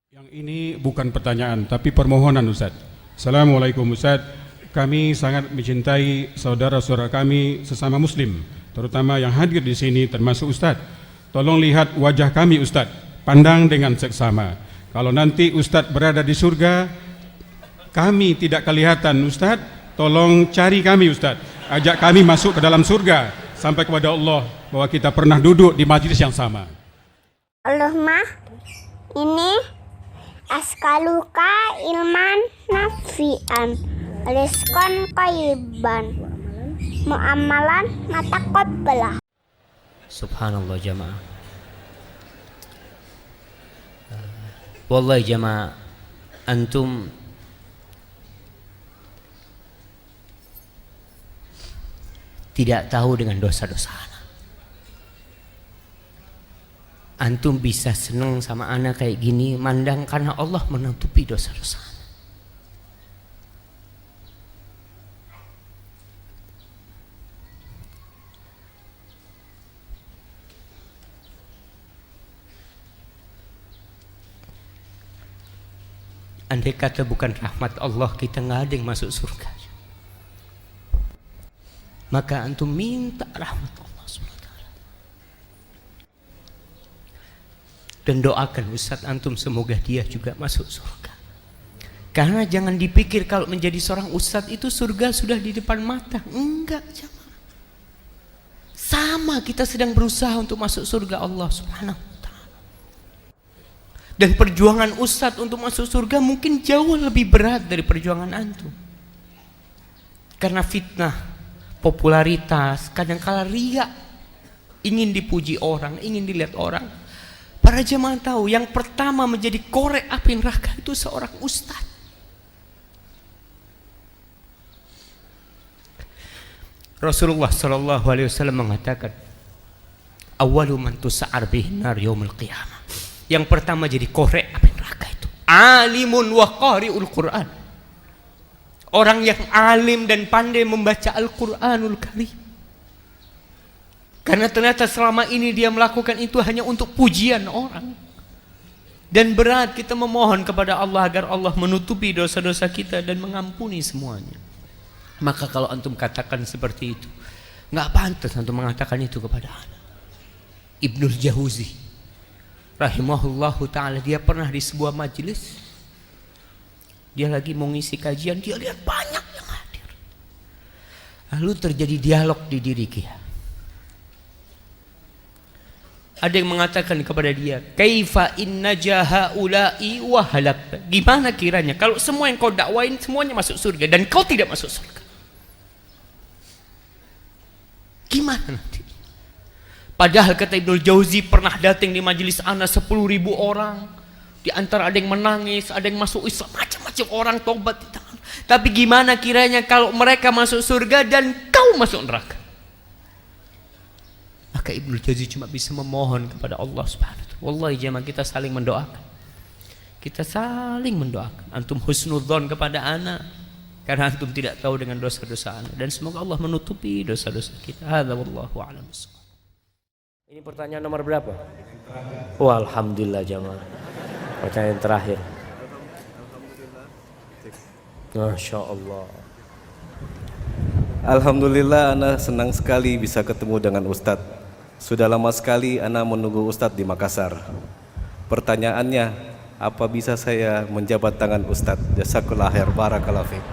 Yang ini bukan pertanyaan, tapi permohonan Ustaz. Assalamualaikum Ustaz. Kami sangat mencintai saudara-saudara kami sesama Muslim, terutama yang hadir di sini termasuk Ustaz. Tolong lihat wajah kami Ustaz, pandang dengan seksama. Kalau nanti Ustaz berada di surga, kami tidak kelihatan Ustaz, tolong cari kami Ustaz. Ajak kami masuk ke dalam surga, sampai kepada Allah bahwa kita pernah duduk di majlis yang sama. Allahumma ini askaluka ilman nafi'an rizqan qayyiban mu'amalan mataqabbalah. Subhanallah jamaah. Wallahi jamaah, antum tidak tahu dengan dosa-dosa anak. Antum bisa senang sama anak kayak gini, mandang karena Allah menutupi dosa-dosa anak. Andai kata bukan rahmat Allah, kita nggak ada yang masuk surga. Maka antum minta rahmat Allah SWT dan doakan Ustadz antum semoga dia juga masuk surga. Karena jangan dipikir kalau menjadi seorang Ustadz itu surga sudah di depan mata. Enggak jamaah. Sama kita sedang berusaha untuk masuk surga Allah Subhanahu. Dan perjuangan Ustadz untuk masuk surga mungkin jauh lebih berat dari perjuangan antum. Karena fitnah, popularitas, kadangkala riya, ingin dipuji orang, ingin dilihat orang. Para jemaah tahu yang pertama menjadi korek api neraka itu seorang ustadz. Rasulullah sallallahu alaihi wasallam mengatakan, "Awwalu man tus'ar bihin nar yaumil qiyamah." Yang pertama jadi korek api neraka itu alimun wa qari'ul Qur'an. Orang yang alim dan pandai membaca Al-Qur'anul Karim. Karena ternyata selama ini dia melakukan itu hanya untuk pujian orang. Dan berat kita memohon kepada Allah agar Allah menutupi dosa-dosa kita dan mengampuni semuanya. Maka kalau antum katakan seperti itu, nggak pantas antum mengatakan itu kepada anak. Ibnul Jauzi rahimahullahu ta'ala, dia pernah di sebuah majelis, dia lagi mau ngisi kajian, dia lihat banyak yang hadir. Lalu terjadi dialog di diri dia. Ada yang mengatakan kepada dia, kaifa inna jahaula'i wa halak. Gimana kiranya kalau semua yang kau dakwain semuanya masuk surga dan kau tidak masuk surga? Gimana nanti? Padahal kata Ibnul Jauzi pernah datang di majelis ana 10.000 orang. Di antara ada yang menangis, ada yang masuk Islam, macam-macam orang tobat di tangan. Tapi gimana kiranya kalau mereka masuk surga dan kau masuk neraka? Maka Ibnul Jauzi cuma bisa memohon kepada Allah Subhanahu wa ta'ala. Wallahi jemaah, kita saling mendoakan. Kita saling mendoakan. Antum husnudzon kepada anak karena antum tidak tahu dengan dosa-dosa anak, dan semoga Allah menutupi dosa-dosa kita. Hadza wallahu a'lam. Ini pertanyaan nomor berapa? Wah, alhamdulillah jamaah. Pertanyaan terakhir. Masya Allah. Alhamdulillah, ana senang sekali bisa ketemu dengan Ustadz. Sudah lama sekali ana menunggu Ustadz di Makassar. Pertanyaannya, apa bisa saya menjabat tangan Ustadz? Jazakallahu khair, barakallahu fiik.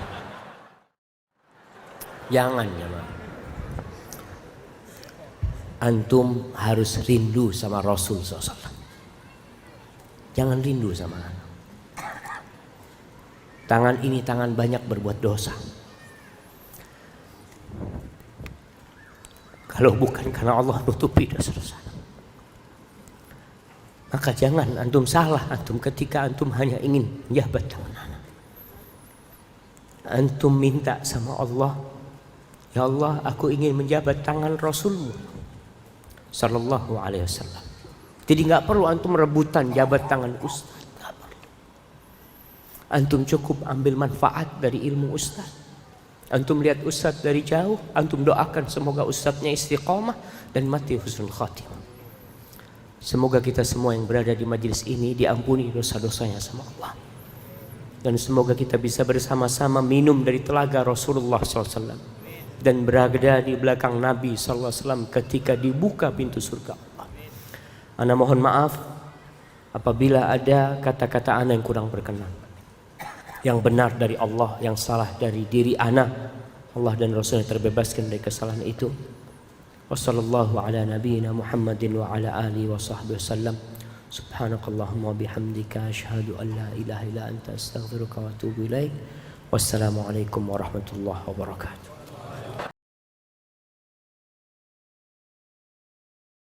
Jangan jamaah. Antum harus rindu sama Rasul SAW. Jangan rindu sama anak. Tangan ini tangan banyak berbuat dosa. Kalau bukan karena Allah nutupi dosa-dosa, maka jangan antum salah antum ketika antum hanya ingin menjabat tangan anak. Antum minta sama Allah, ya Allah, aku ingin menjabat tangan Rasulmu sallallahu alaihi wasallam. Jadi nggak perlu antum rebutan jabat tangan ustaz, nggak perlu. Antum cukup ambil manfaat dari ilmu ustaz. Antum lihat ustaz dari jauh, antum doakan semoga ustaznya istiqamah dan mati husnul khatimah. Semoga kita semua yang berada di majelis ini diampuni dosa-dosanya sama Allah. Dan semoga kita bisa bersama-sama minum dari telaga Rasulullah SAW dan berada di belakang Nabi SAW ketika dibuka pintu surga Allah. Ana mohon maaf apabila ada kata-kata ana yang kurang berkenan. Yang benar dari Allah, yang salah dari diri ana. Allah dan Rasulnya terbebaskan dari kesalahan itu. Wassallallahu ala nabiyyina Muhammadin wa ala alihi wa sahbihi wasallam. Subhanakallahumma bihamdika asyhadu an la ilaha illa anta astaghfiruka wa atubu ilaik. Wassalamualaikum warahmatullahi wabarakatuh.